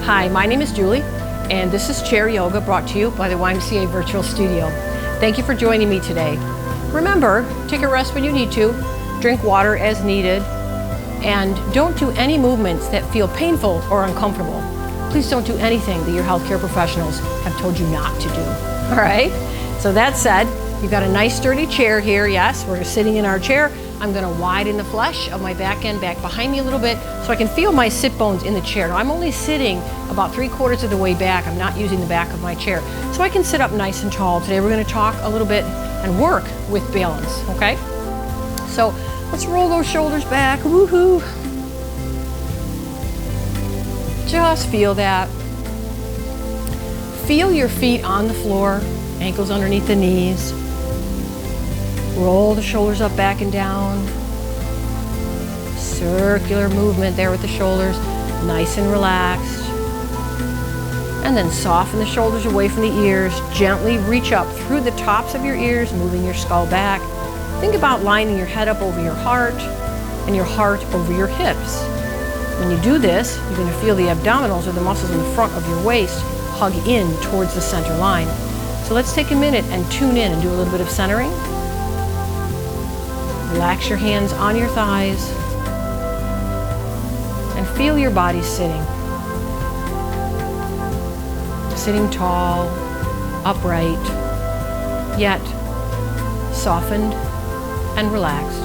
Hi, my name is Julie, and this is Chair Yoga brought to you by the YMCA Virtual Studio. Thank you for joining me today. Remember, take a rest when you need to, drink water as needed, and don't do any movements that feel painful or uncomfortable. Please don't do anything that your healthcare professionals have told you not to do, all right? So that said, you've got a nice sturdy chair here. Yes, we're sitting in our chair. I'm gonna widen the flesh of my back end back behind me a little bit so I can feel my sit bones in the chair. Now I'm only sitting about 3/4 of the way back. I'm not using the back of my chair. So I can sit up nice and tall. Today we're gonna talk a little bit and work with balance, okay? So let's roll those shoulders back, woohoo. Just feel that. Feel your feet on the floor, ankles underneath the knees. Roll the shoulders up, back and down. Circular movement there with the shoulders, nice and relaxed. And then soften the shoulders away from the ears. Gently reach up through the tops of your ears, moving your skull back. Think about lining your head up over your heart and your heart over your hips. When you do this, you're going to feel the abdominals, or the muscles in the front of your waist, hug in towards the center line. So let's take a minute and tune in and do a little bit of centering. Relax your hands on your thighs and feel your body sitting. Sitting tall, upright, yet softened and relaxed.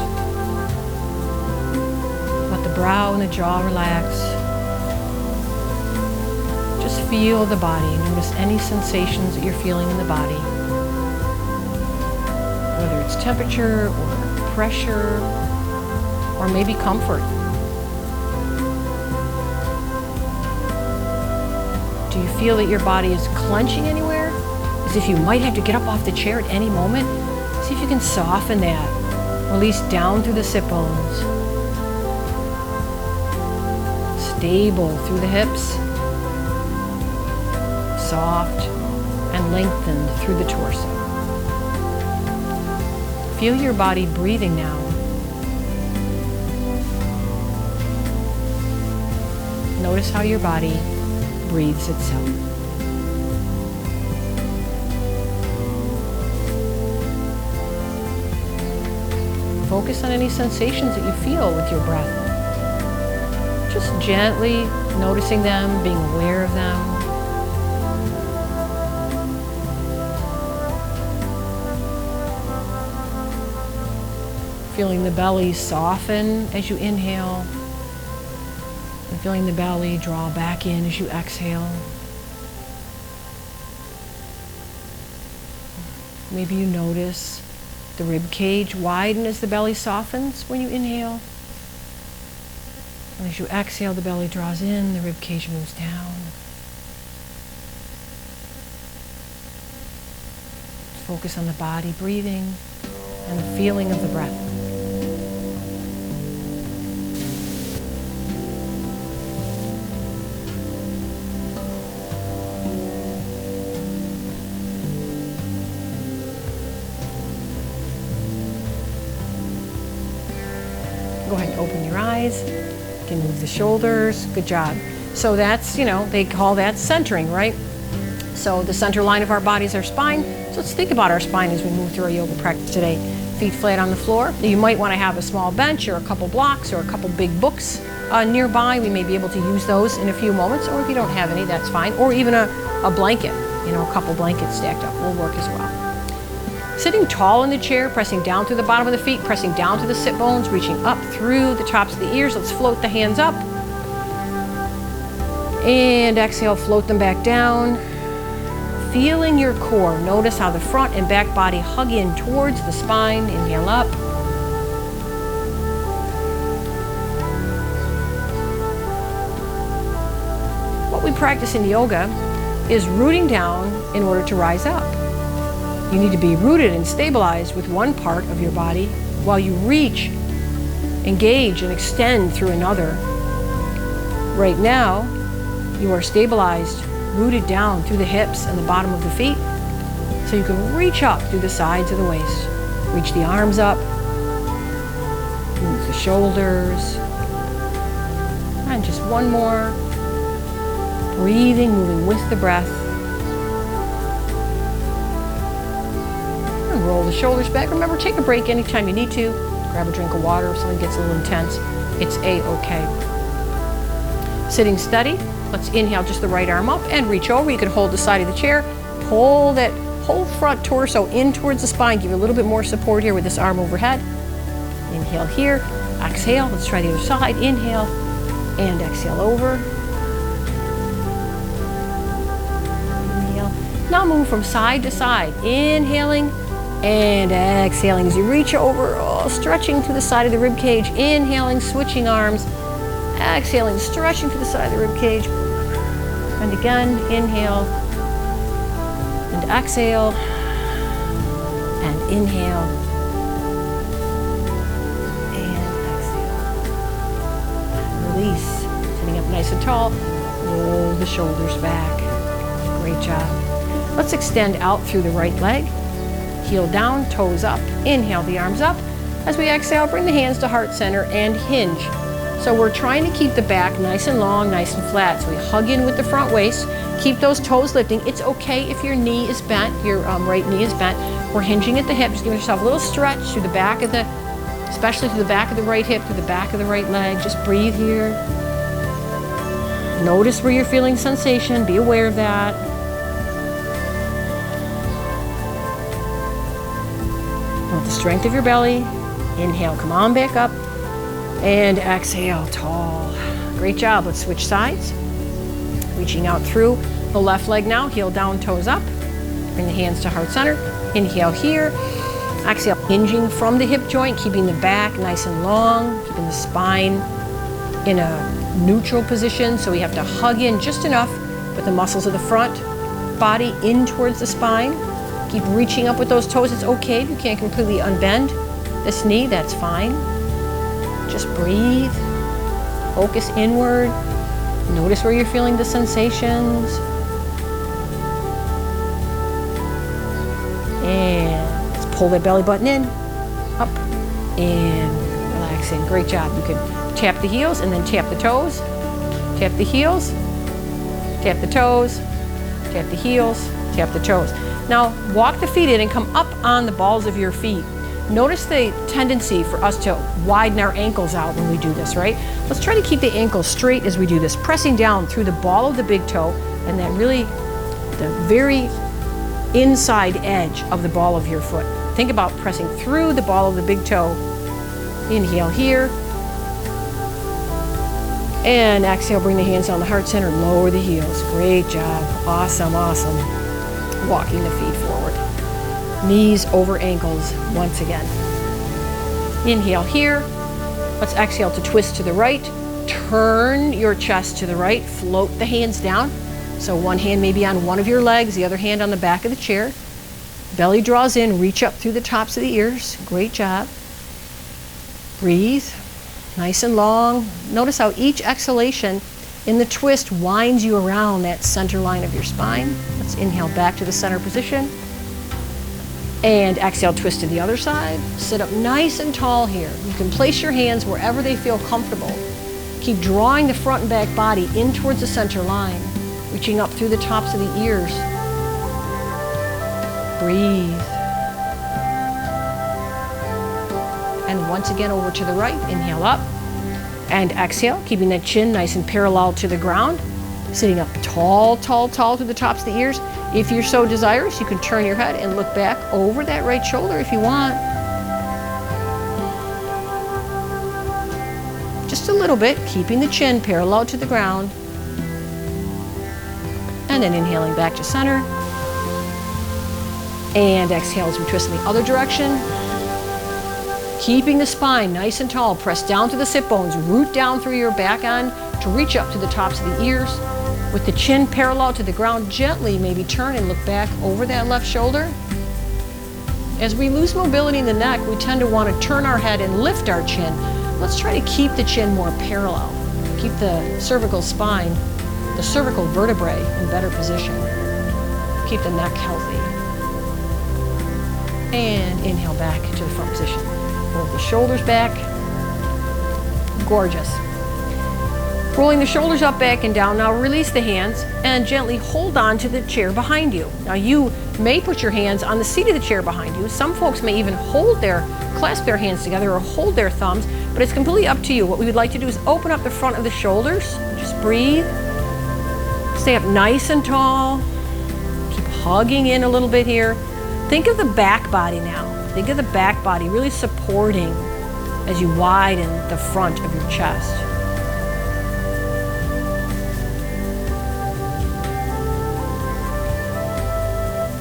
Let the brow and the jaw relax. Just feel the body. Notice any sensations that you're feeling in the body. Whether it's temperature or pressure, or maybe comfort. Do you feel that your body is clenching anywhere? As if you might have to get up off the chair at any moment? See if you can soften that. Release down through the sit bones. Stable through the hips. Soft and lengthened through the torso. Feel your body breathing now. Notice how your body breathes itself. Focus on any sensations that you feel with your breath. Just gently noticing them, being aware of them. Feeling the belly soften as you inhale, and feeling the belly draw back in as you exhale. Maybe you notice the rib cage widen as the belly softens when you inhale. And as you exhale, the belly draws in, the rib cage moves down. Focus on the body breathing and the feeling of the breath. Go ahead and open your eyes. You can move the shoulders. Good job. So that's, they call that centering, right? So the center line of our body is our spine. So let's think about our spine as we move through our yoga practice today. Feet flat on the floor. You might want to have a small bench or a couple blocks or a couple big books nearby. We may be able to use those in a few moments, or if you don't have any, that's fine. Or even a blanket, a couple blankets stacked up will work as well. Sitting tall in the chair, pressing down through the bottom of the feet, pressing down to the sit bones, reaching up through the tops of the ears. Let's float the hands up. And exhale, float them back down. Feeling your core. Notice how the front and back body hug in towards the spine. Inhale up. What we practice in yoga is rooting down in order to rise up. You need to be rooted and stabilized with one part of your body while you reach, engage, and extend through another. Right now, you are stabilized, rooted down through the hips and the bottom of the feet, so you can reach up through the sides of the waist. Reach the arms up, move the shoulders, and just one more. Breathing, moving with the breath. And roll the shoulders back. Remember, take a break anytime you need to. Grab a drink of water if something gets a little intense. It's a-okay. Sitting steady. Let's inhale just the right arm up and reach over. You can hold the side of the chair. Pull that whole front torso in towards the spine. Give you a little bit more support here with this arm overhead. Inhale here. Exhale. Let's try the other side. Inhale and exhale over. Inhale. Now move from side to side. Inhaling and exhaling as you reach over, stretching to the side of the rib cage. Inhaling, switching arms. Exhaling, stretching to the side of the rib cage. And again, inhale and exhale and inhale and exhale. Release. Sitting up nice and tall. Roll the shoulders back. Great job. Let's extend out through the right leg. Heel down, toes up. Inhale the arms up. As we exhale, bring the hands to heart center and hinge. So we're trying to keep the back nice and long, nice and flat. So we hug in with the front waist. Keep those toes lifting. It's okay if your knee is bent, your right knee is bent. We're hinging at the hip. Just give yourself a little stretch through the back of the, especially through the back of the right hip, through the back of the right leg. Just breathe here. Notice where you're feeling sensation. Be aware of that. With the strength of your belly. Inhale, come on back up. And exhale, tall. Great job. Let's switch sides. Reaching out through the left leg now. Heel down, toes up. Bring the hands to heart center. Inhale here. Exhale, hinging from the hip joint, keeping the back nice and long, keeping the spine in a neutral position. So we have to hug in just enough with the muscles of the front body in towards the spine. Keep reaching up with those toes. It's okay if you can't completely unbend this knee, that's fine. Just breathe, focus inward, notice where you're feeling the sensations. And let's pull that belly button in, up, and relaxing. Great job. You can tap the heels and then tap the toes. Tap the heels, tap the toes, tap the heels, tap the toes. Now walk the feet in and come up on the balls of your feet. Notice the tendency for us to widen our ankles out when we do this, right? Let's try to keep the ankles straight as we do this, pressing down through the ball of the big toe and then really the very inside edge of the ball of your foot. Think about pressing through the ball of the big toe. Inhale here. And exhale, bring the hands on the heart center, lower the heels. Great job. Awesome, awesome. Walking the feet forward. Knees over ankles once again. Inhale here. Let's exhale to twist to the right. Turn your chest to the right. Float the hands down. So one hand may be on one of your legs, the other hand on the back of the chair. Belly draws in, reach up through the tops of the ears. Great job. Breathe. Nice and long. Notice how each exhalation in the twist winds you around that center line of your spine. Let's inhale back to the center position. And exhale, twist to the other side. Sit up nice and tall here. You can place your hands wherever they feel comfortable. Keep drawing the front and back body in towards the center line, reaching up through the tops of the ears. Breathe. And once again over to the right, inhale up. And exhale, keeping that chin nice and parallel to the ground. Sitting up tall, tall, tall to the tops of the ears. If you're so desirous, you can turn your head and look back over that right shoulder if you want. Just a little bit, keeping the chin parallel to the ground. And then inhaling back to center. And exhale as we twist in the other direction. Keeping the spine nice and tall, press down to the sit bones, root down through your back end to reach up to the tops of the ears. With the chin parallel to the ground, gently maybe turn and look back over that left shoulder. As we lose mobility in the neck, we tend to want to turn our head and lift our chin. Let's try to keep the chin more parallel. Keep the cervical spine, the cervical vertebrae in better position. Keep the neck healthy. And inhale back to the front position. Roll the shoulders back. Gorgeous. Rolling the shoulders up, back, and down. Now release the hands and gently hold on to the chair behind you. Now you may put your hands on the seat of the chair behind you. Some folks may even clasp their hands together or hold their thumbs, but it's completely up to you. What we would like to do is open up the front of the shoulders. Just breathe. Stay up nice and tall. Keep hugging in a little bit here. Think of the back body now. Think of the back body really supporting as you widen the front of your chest.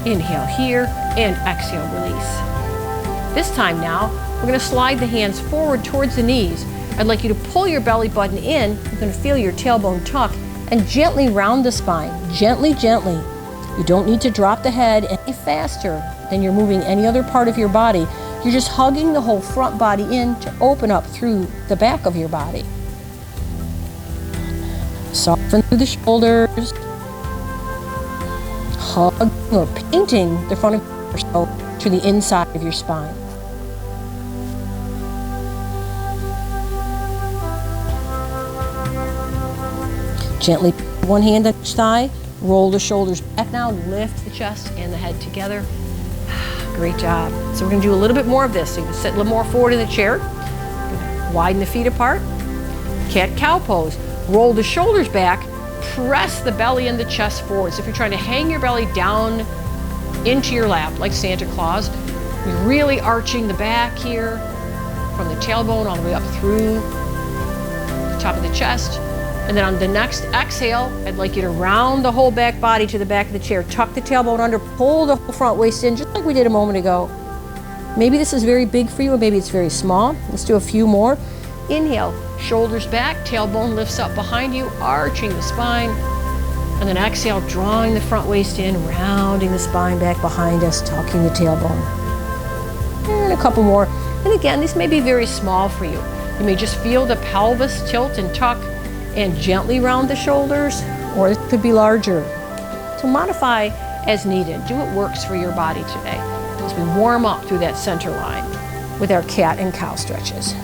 Inhale here and exhale, release. This time now, we're going to slide the hands forward towards the knees. I'd like you to pull your belly button in. You're going to feel your tailbone tuck and gently round the spine. Gently, gently. You don't need to drop the head any faster than you're moving any other part of your body. You're just hugging the whole front body in to open up through the back of your body. Soften through the shoulders. Hugging or painting the front of your torso to the inside of your spine. Gently one hand at each thigh, roll the shoulders back now, lift the chest and the head together. Great job. So we're going to do a little bit more of this. So you can sit a little more forward in the chair. Widen the feet apart. Cat-cow pose. Roll the shoulders back. Press the belly and the chest forward. So if you're trying to hang your belly down into your lap like Santa Claus, you're really arching the back here from the tailbone all the way up through the top of the chest. And then on the next exhale, I'd like you to round the whole back body to the back of the chair. Tuck the tailbone under, pull the whole front waist in, just like we did a moment ago. Maybe this is very big for you, or maybe it's very small. Let's do a few more. Inhale, shoulders back, tailbone lifts up behind you, arching the spine. And then exhale, drawing the front waist in, rounding the spine back behind us, tucking the tailbone. And a couple more. And again, these may be very small for you. You may just feel the pelvis tilt and tuck and gently round the shoulders, or it could be larger. So modify as needed. Do what works for your body today as we warm up through that center line with our cat and cow stretches.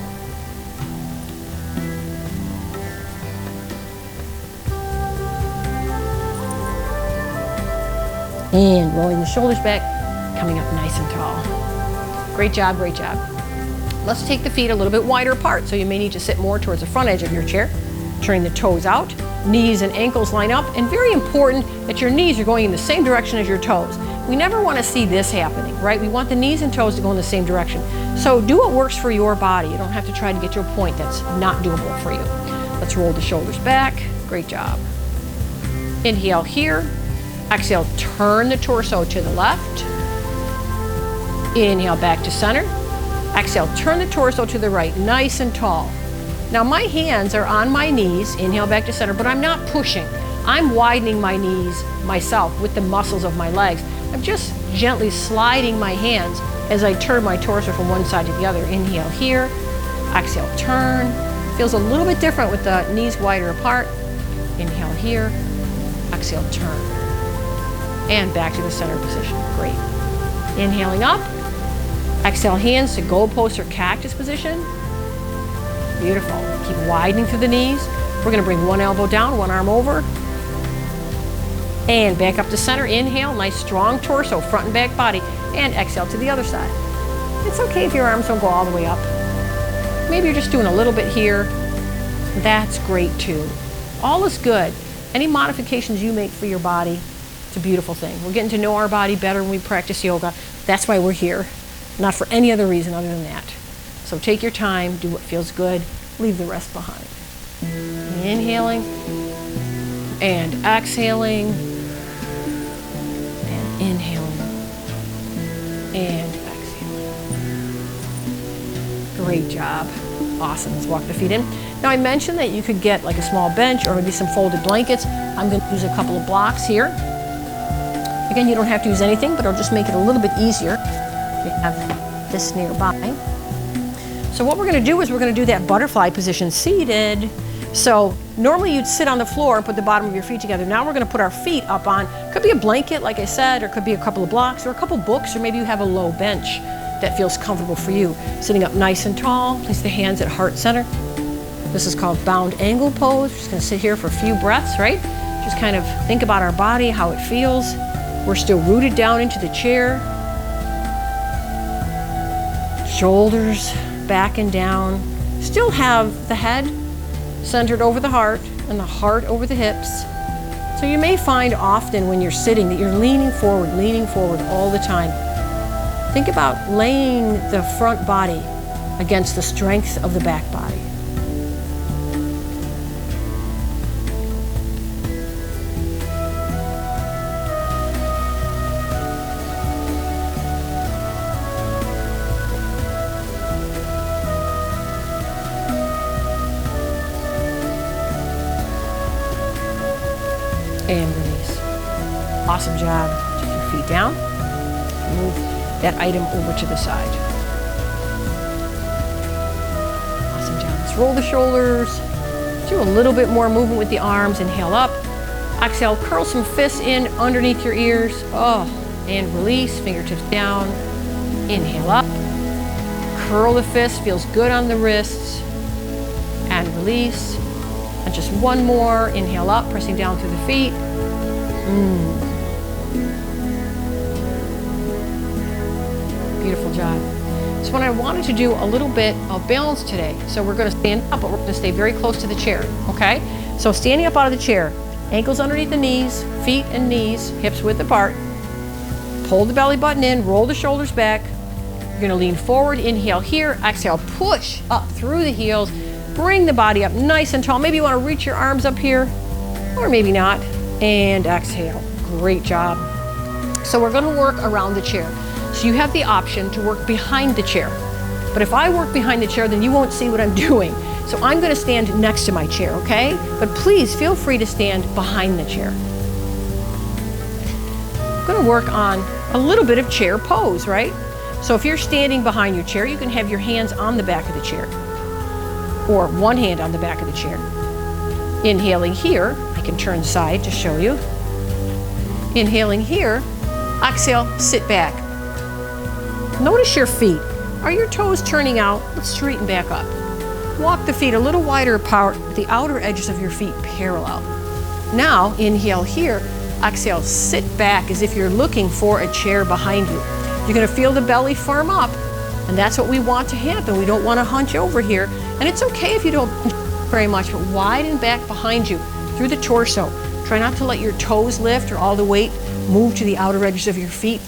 And rolling the shoulders back, coming up nice and tall. Great job, great job. Let's take the feet a little bit wider apart. So you may need to sit more towards the front edge of your chair. Turning the toes out, knees and ankles line up, and very important that your knees are going in the same direction as your toes. We never want to see this happening, right? We want the knees and toes to go in the same direction. So do what works for your body. You don't have to try to get to a point that's not doable for you. Let's roll the shoulders back. Great job. Inhale here. Exhale, turn the torso to the left. Inhale back to center. Exhale, turn the torso to the right, nice and tall. Now my hands are on my knees, inhale back to center, but I'm not pushing. I'm widening my knees myself with the muscles of my legs. I'm just gently sliding my hands as I turn my torso from one side to the other. Inhale here, exhale, turn. Feels a little bit different with the knees wider apart. Inhale here, exhale, turn. And back to the center position, great. Inhaling up, exhale, hands to goalpost or cactus position. Beautiful. Keep widening through the knees. We're going to bring one elbow down, one arm over. And back up to center. Inhale, nice strong torso, front and back body. And exhale to the other side. It's okay if your arms don't go all the way up. Maybe you're just doing a little bit here. That's great too. All is good. Any modifications you make for your body, it's a beautiful thing. We're getting to know our body better when we practice yoga. That's why we're here. Not for any other reason other than that. So take your time, do what feels good, leave the rest behind. Inhaling and exhaling and inhaling and exhaling. Great job. Awesome. Let's walk the feet in. Now I mentioned that you could get like a small bench or maybe some folded blankets. I'm going to use a couple of blocks here. Again, you don't have to use anything, but it'll just make it a little bit easier. We have this nearby. So what we're going to do is we're going to do that butterfly position seated. So normally you'd sit on the floor and put the bottom of your feet together. Now we're going to put our feet up on, could be a blanket like I said, or could be a couple of blocks or a couple books, or maybe you have a low bench that feels comfortable for you. Sitting up nice and tall, place the hands at heart center. This is called bound angle pose. We're just gonna sit here for a few breaths, right? Just kind of think about our body, how it feels. We're still rooted down into the chair. Shoulders back and down. Still have the head centered over the heart and the heart over the hips. So you may find often when you're sitting that you're leaning forward all the time. Think about laying the front body against the strength of the back body. And release. Awesome job. Take your feet down. Move that item over to the side. Awesome job. Let's roll the shoulders. Do a little bit more movement with the arms. Inhale up. Exhale, curl some fists in underneath your ears. Oh, and release. Fingertips down. Inhale up. Curl the fists. Feels good on the wrists. And release. And just one more. Inhale up, pressing down through the feet. Beautiful job. So what I wanted to do a little bit of balance today. So we're going to stand up, but we're going to stay very close to the chair, okay? So standing up out of the chair, ankles underneath the knees, feet and knees, hips width apart. Pull the belly button in, roll the shoulders back. You're going to lean forward, inhale here, exhale, push up through the heels. Bring the body up nice and tall. Maybe you want to reach your arms up here, or maybe not. And exhale. Great job. So we're going to work around the chair. So you have the option to work behind the chair. But if I work behind the chair, then you won't see what I'm doing. So I'm going to stand next to my chair, okay? But please feel free to stand behind the chair. I'm going to work on a little bit of chair pose, right? So if you're standing behind your chair, you can have your hands on the back of the chair, or one hand on the back of the chair. Inhaling here, I can turn side to show you. Inhaling here, exhale, sit back. Notice your feet. Are your toes turning out? Let's straighten back up. Walk the feet a little wider apart, the outer edges of your feet parallel. Now, inhale here, exhale, sit back as if you're looking for a chair behind you. You're gonna feel the belly firm up, and that's what we want to happen. We don't want to hunch over here. And it's okay if you don't very much, but widen back behind you through the torso. Try not to let your toes lift or all the weight move to the outer edges of your feet.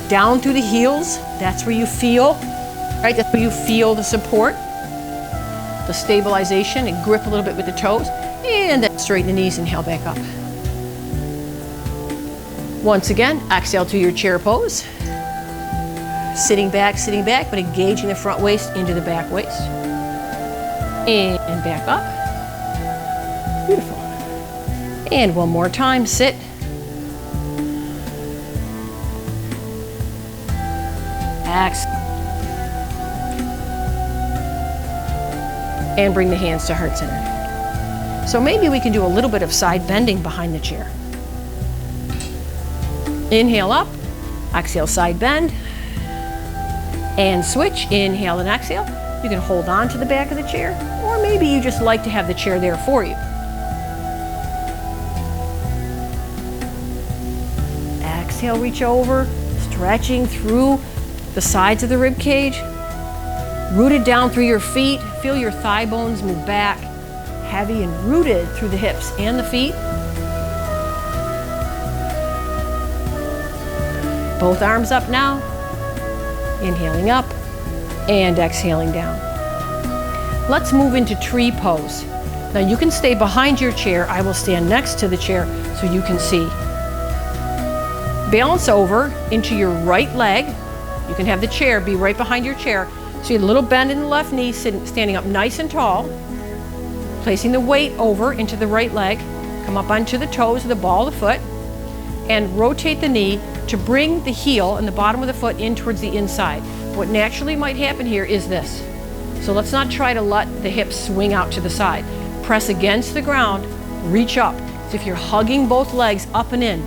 Down through the heels, that's where you feel, right? That's where you feel the support, the stabilization, and grip a little bit with the toes. And then straighten the knees, inhale back up. Once again, exhale to your chair pose. Sitting back, but engaging the front waist into the back waist. And back up. Beautiful. And one more time, sit. Exhale. And bring the hands to heart center. So maybe we can do a little bit of side bending behind the chair. Inhale up, exhale, side bend. And switch, inhale and exhale. You can hold on to the back of the chair, or maybe you just like to have the chair there for you. Exhale, reach over, stretching through the sides of the rib cage. Rooted down through your feet. Feel your thigh bones move back, heavy and rooted through the hips and the feet. Both arms up now. Inhaling up and exhaling down. Let's move into tree pose. Now you can stay behind your chair. I will stand next to the chair so you can see. Balance over into your right leg. You can have the chair be right behind your chair. So you have a little bend in the left knee, standing up nice and tall. Placing the weight over into the right leg. Come up onto the toes of the ball of the foot and rotate the knee to bring the heel and the bottom of the foot in towards the inside. What naturally might happen here is this. So let's not try to let the hips swing out to the side. Press against the ground, reach up. So if you're hugging both legs up and in,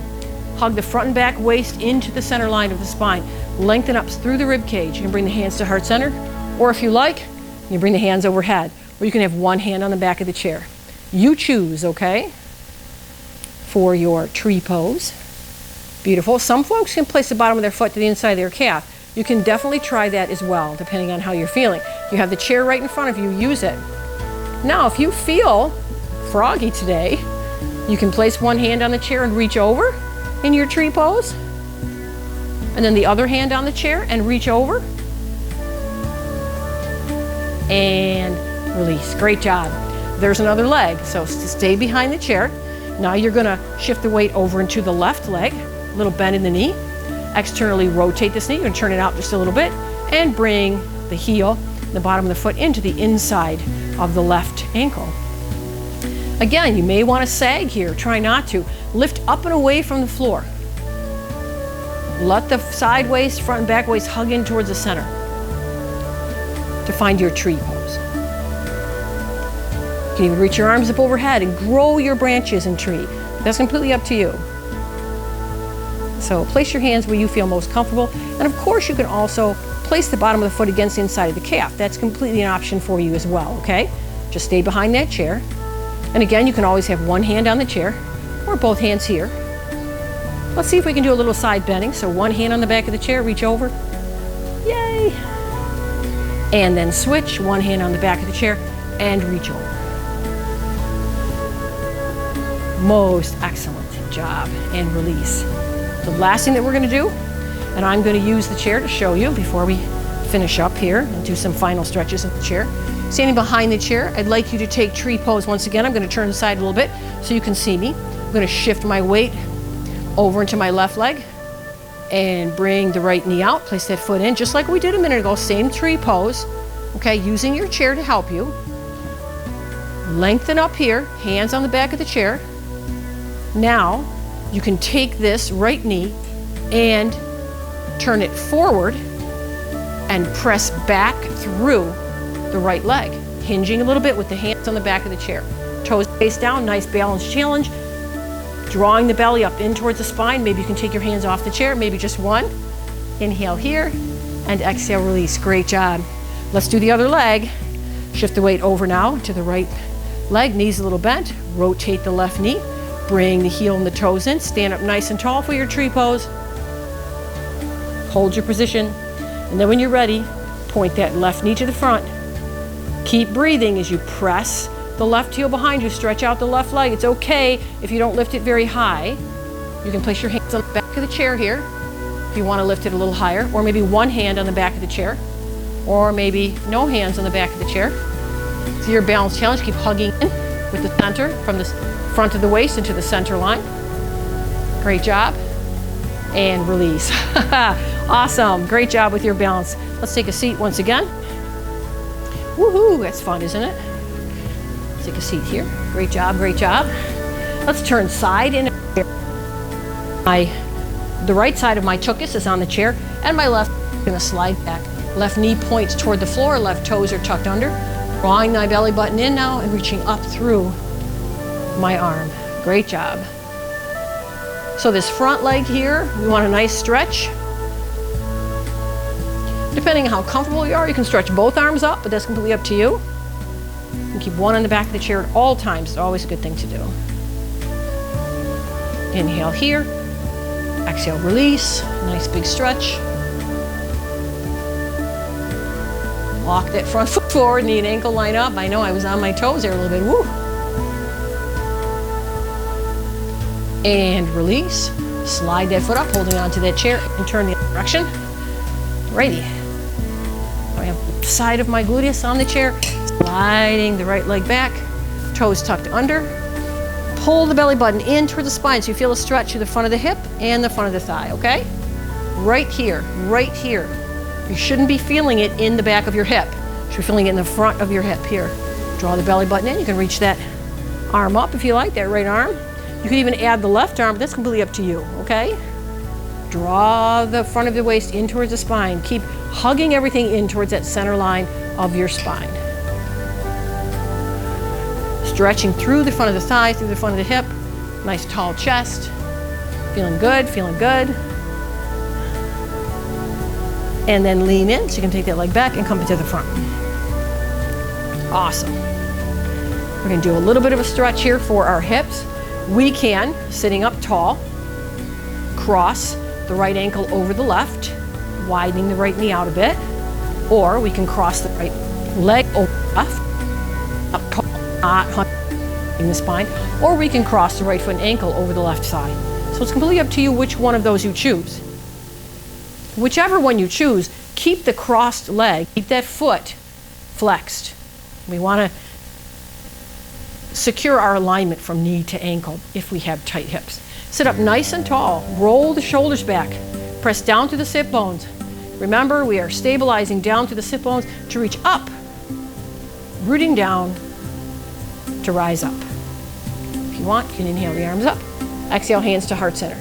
hug the front and back waist into the center line of the spine. Lengthen up through the rib cage. You can bring the hands to heart center, or if you like, you bring the hands overhead. or you can have one hand on the back of the chair. You choose, okay? For your tree pose. Beautiful. Some folks can place the bottom of their foot to the inside of their calf. You can definitely try that as well, depending on how you're feeling. You have the chair right in front of you, use it. Now, if you feel froggy today, you can place one hand on the chair and reach over in your tree pose. And then the other hand on the chair and reach over. And release. Great job. There's another leg. So stay behind the chair. Now you're going to shift the weight over into the left leg. A little bend in the knee. Externally rotate this knee. You're going to turn it out just a little bit and bring the heel, the bottom of the foot, into the inside of the left ankle. Again, you may want to sag here. Try not to. Lift up and away from the floor. Let the side waist, front and back waist hug in towards the center to find your tree pose. You can even reach your arms up overhead and grow your branches in tree. That's completely up to you. So place your hands where you feel most comfortable. And of course, you can also place the bottom of the foot against the inside of the calf. That's completely an option for you as well, okay? Just stay behind that chair. And again, you can always have one hand on the chair or both hands here. Let's see if we can do a little side bending. So one hand on the back of the chair, reach over. Yay! And then switch, one hand on the back of the chair and reach over. Most excellent job. And release. The last thing that we're going to do, and I'm going to use the chair to show you before we finish up here and do some final stretches in the chair. Standing behind the chair, I'd like you to take tree pose once again. I'm going to turn aside a little bit so you can see me. I'm going to shift my weight over into my left leg and bring the right knee out. Place that foot in just like we did a minute ago. Same tree pose. Okay, using your chair to help you. Lengthen up here, hands on the back of the chair. Now, you can take this right knee and turn it forward and press back through the right leg, hinging a little bit with the hands on the back of the chair. Toes face down, nice balance challenge. Drawing the belly up in towards the spine. Maybe you can take your hands off the chair, maybe just one. Inhale here and exhale, release. Great job. Let's do the other leg. Shift the weight over now to the right leg, knees a little bent. Rotate the left knee. Bring the heel and the toes in. Stand up nice and tall for your tree pose. Hold your position. And then when you're ready, point that left knee to the front. Keep breathing as you press the left heel behind you. Stretch out the left leg. It's okay if you don't lift it very high. You can place your hands on the back of the chair here if you want to lift it a little higher, or maybe one hand on the back of the chair, or maybe no hands on the back of the chair. So your balance challenge, keep hugging in with the center from the front of the waist into the center line. Great job. And release. Awesome. Great job with your balance. Let's take a seat once again. Woohoo, that's fun, isn't it? Let's take a seat here. Great job, great job. Let's turn side in. The right side of my tuchus is on the chair, and my left is going to slide back. Left knee points toward the floor, left toes are tucked under. Drawing my belly button in now and reaching up through my arm. Great job. So this front leg here, we want a nice stretch. Depending on how comfortable you are, you can stretch both arms up, but that's completely up to you. You can keep one on the back of the chair at all times. It's always a good thing to do. Inhale here. Exhale, release. Nice big stretch. Walk that front foot forward, knee and ankle line up. I know I was on my toes there a little bit. Woo. And release. Slide that foot up, holding onto that chair, and turn the other direction. Righty. I have the side of my gluteus on the chair, sliding the right leg back, toes tucked under. Pull the belly button in toward the spine so you feel a stretch through the front of the hip and the front of the thigh, okay? Right here, right here. You shouldn't be feeling it in the back of your hip. You should be feeling it in the front of your hip here. Draw the belly button in. You can reach that arm up if you like, that right arm. You can even add the left arm, but that's completely up to you, okay? Draw the front of the waist in towards the spine. Keep hugging everything in towards that center line of your spine. Stretching through the front of the thigh, through the front of the hip. Nice tall chest. Feeling good, feeling good. And then lean in so you can take that leg back and come into the front. Awesome. We're going to do a little bit of a stretch here for our hips. We can, sitting up tall, cross the right ankle over the left, widening the right knee out a bit, or we can cross the right leg over the left, up tall, not hunching the spine, or we can cross the right foot and ankle over the left side. So it's completely up to you which one of those you choose. Whichever one you choose, keep the crossed leg, keep that foot flexed. We want to secure our alignment from knee to ankle if we have tight hips. Sit up nice and tall, roll the shoulders back, press down through the sit bones. Remember, we are stabilizing down through the sit bones to reach up, rooting down to rise up. If you want, you can inhale the arms up, exhale hands to heart center.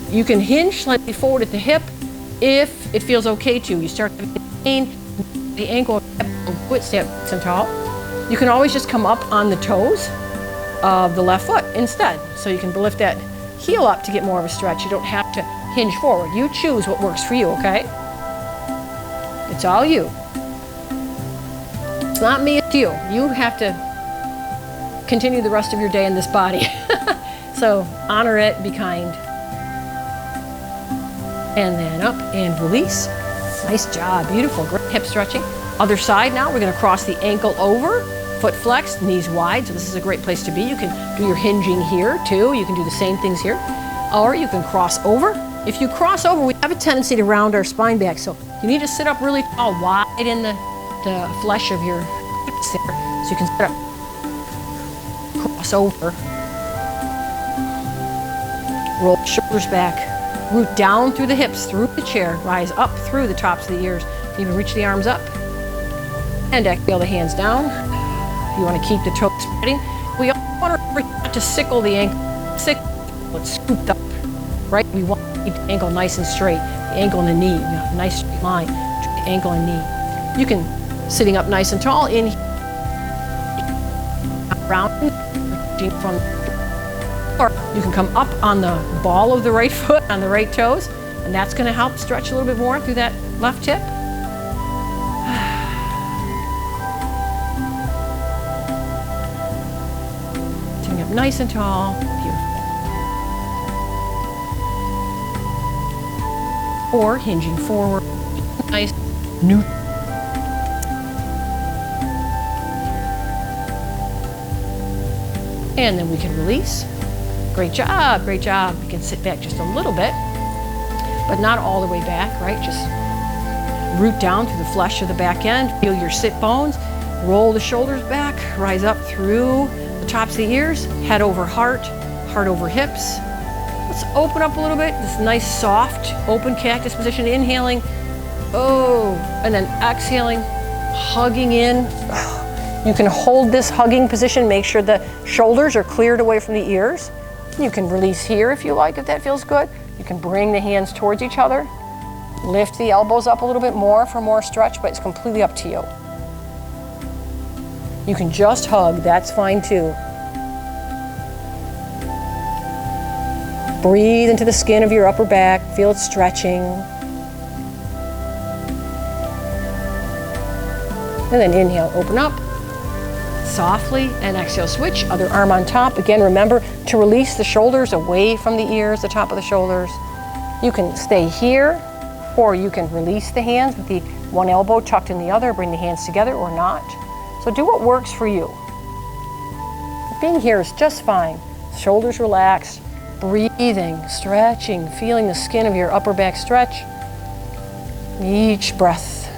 You can hinge slightly forward at the hip if it feels okay to. You start to pain, the ankle, foot stay up nice and tall. You can always just come up on the toes of the left foot instead. So you can lift that heel up to get more of a stretch. You don't have to hinge forward. You choose what works for you, okay? It's all you. It's not me, it's you. You have to continue the rest of your day in this body. So honor it, be kind. And then up and release. Nice job, beautiful, great hip stretching. Other side now, we're gonna cross the ankle over, foot flexed, knees wide, so this is a great place to be. You can do your hinging here too. You can do the same things here. Or you can cross over. If you cross over, we have a tendency to round our spine back, so you need to sit up really tall, wide in the flesh of your hips there. So you can sit up, cross over, roll the shoulders back, root down through the hips, through the chair, rise up through the tops of the ears. Even reach the arms up. And exhale the hands down. You want to keep the toes spreading. We also want to remember not to sickle the ankle. It's scooped up, right? We want to keep the ankle nice and straight. The ankle and the knee, a nice straight line between the ankle and knee. You can, sitting up nice and tall, in round from, or you can come up on the ball of the right foot, on the right toes, and that's going to help stretch a little bit more through that left hip. Nice and tall, beautiful. Or hinging forward, nice, neutral. And then we can release. Great job, great job. You can sit back just a little bit, but not all the way back, right? Just root down through the flesh of the back end, feel your sit bones, roll the shoulders back, rise up through tops of the ears, head over heart, heart over hips. Let's open up a little bit, this nice soft open cactus position, inhaling, and then exhaling, hugging in. You can hold this hugging position, make sure the shoulders are cleared away from the ears. You can release here if you like, if that feels good. You can bring the hands towards each other, lift the elbows up a little bit more for more stretch, but it's completely up to you. You can just hug, that's fine too. Breathe into the skin of your upper back, feel it stretching. And then inhale, open up, softly, and exhale, switch, other arm on top. Again, remember to release the shoulders away from the ears, the top of the shoulders. You can stay here, or you can release the hands with the one elbow tucked in the other, bring the hands together or not. So do what works for you. Being here is just fine. Shoulders relaxed, breathing, stretching, feeling the skin of your upper back stretch. Each breath.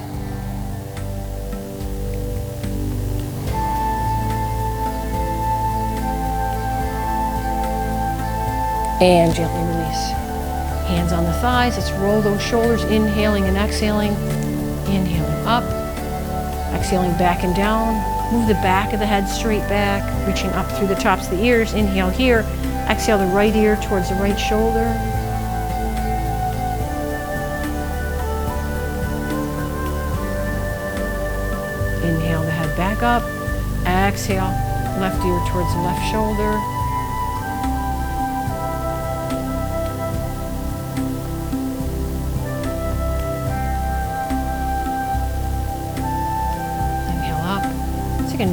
And gently release. Hands on the thighs, let's roll those shoulders, inhaling and exhaling. Inhaling up. Exhaling back and down. Move the back of the head straight back, reaching up through the tops of the ears. Inhale here. Exhale the right ear towards the right shoulder. Inhale the head back up. Exhale, left ear towards the left shoulder.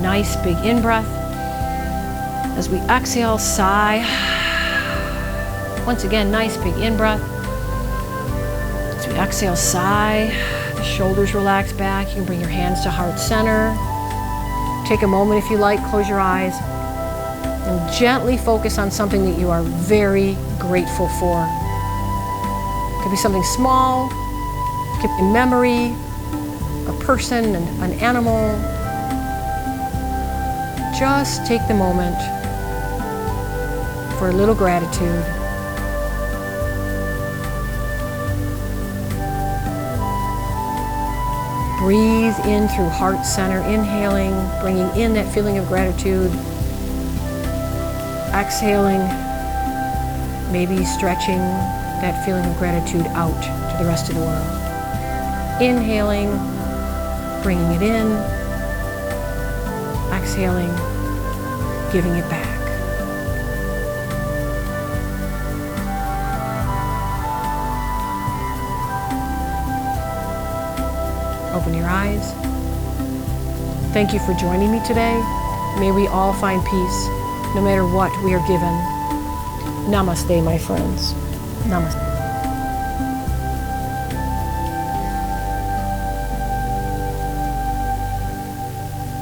nice big in-breath. As we exhale, sigh. Once again, nice big in-breath. As we exhale, sigh. The shoulders relax back. You can bring your hands to heart center. Take a moment if you like, close your eyes, and gently focus on something that you are very grateful for. It could be something small, it could be a memory, a person, an animal. Just take the moment for a little gratitude. Breathe in through heart center, inhaling, bringing in that feeling of gratitude. Exhaling, maybe stretching that feeling of gratitude out to the rest of the world. Inhaling, bringing it in. Exhaling, giving it back. Open your eyes. Thank you for joining me today. May we all find peace, no matter what we are given. Namaste, my friends. Namaste.